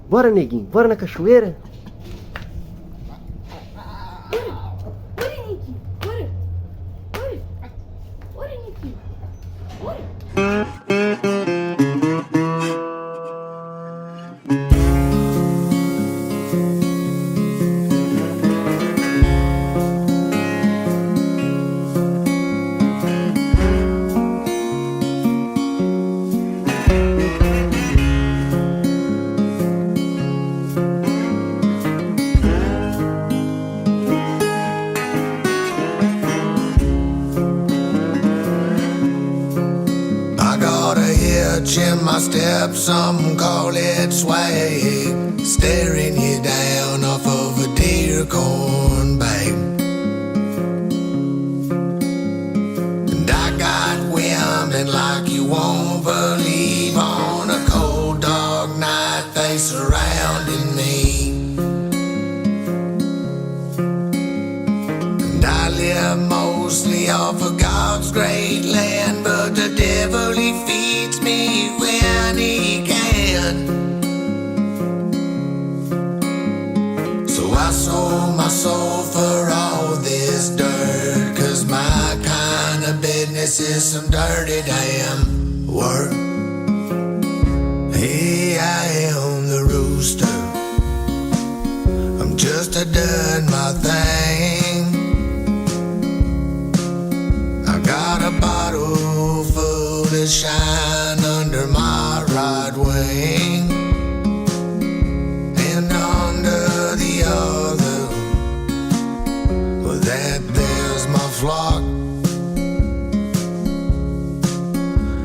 Bora, neguinho, bora na cachoeira? Bora, Nicky. Bora. Bora. Bora, Nicky. Bora. I got a hitch in my step, some call it swag. Staring you down off of a deer corn bag. And I got women like you won't believe. On a cold dark night they surrounded me. And I live mostly off of God's great land, but the devil he feeds me when he can. So I sold my soul for all this dirt, 'cause my kind of business is some dirty damn work. Hey, I am the rooster, I'm just a done my thing. I got a bottle full of shine under my right wing, and under the other, well, there's my flock.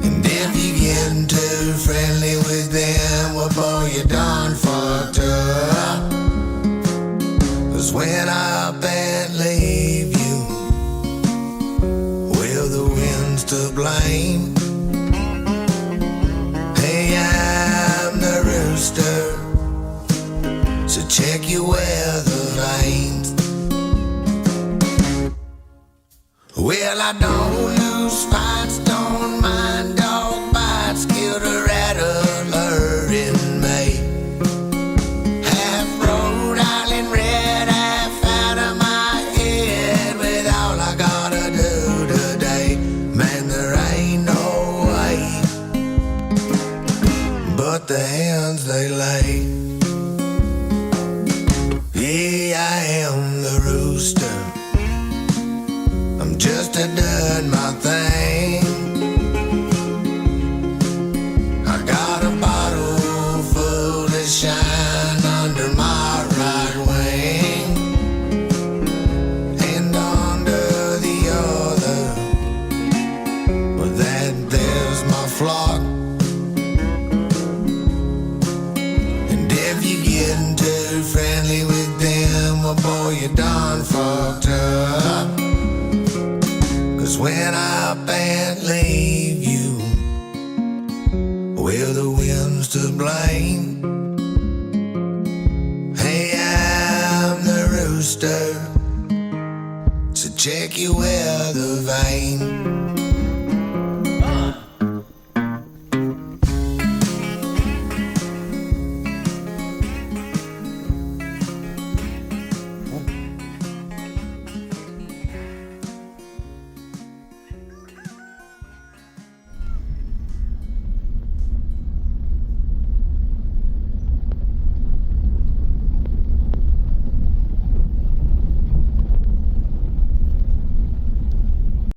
And if you getting too friendly with them, well, boy, you done fucked up. 'Cause when I up and leave you, well, the wind's to blame. Hey, I'm the rooster, so check your weather vanes. Well, I don't lose fights, don't mind dog bites, killed a rattler in May. Half Rhode Island red, half out of my head, with all I gotta do today. Man, there ain't no way but the hands they lay. Yeah, I am the rooster, I'm just a done my thing. I got a bottle full of shine under my right wing, and under the other, well, there's my flock. And if you're getting too friendly with them, well, boy, you done fucked up. 'Cause when I up and leave you, well, the wind's to blame. Hey, I'm the rooster, so check your weather vane.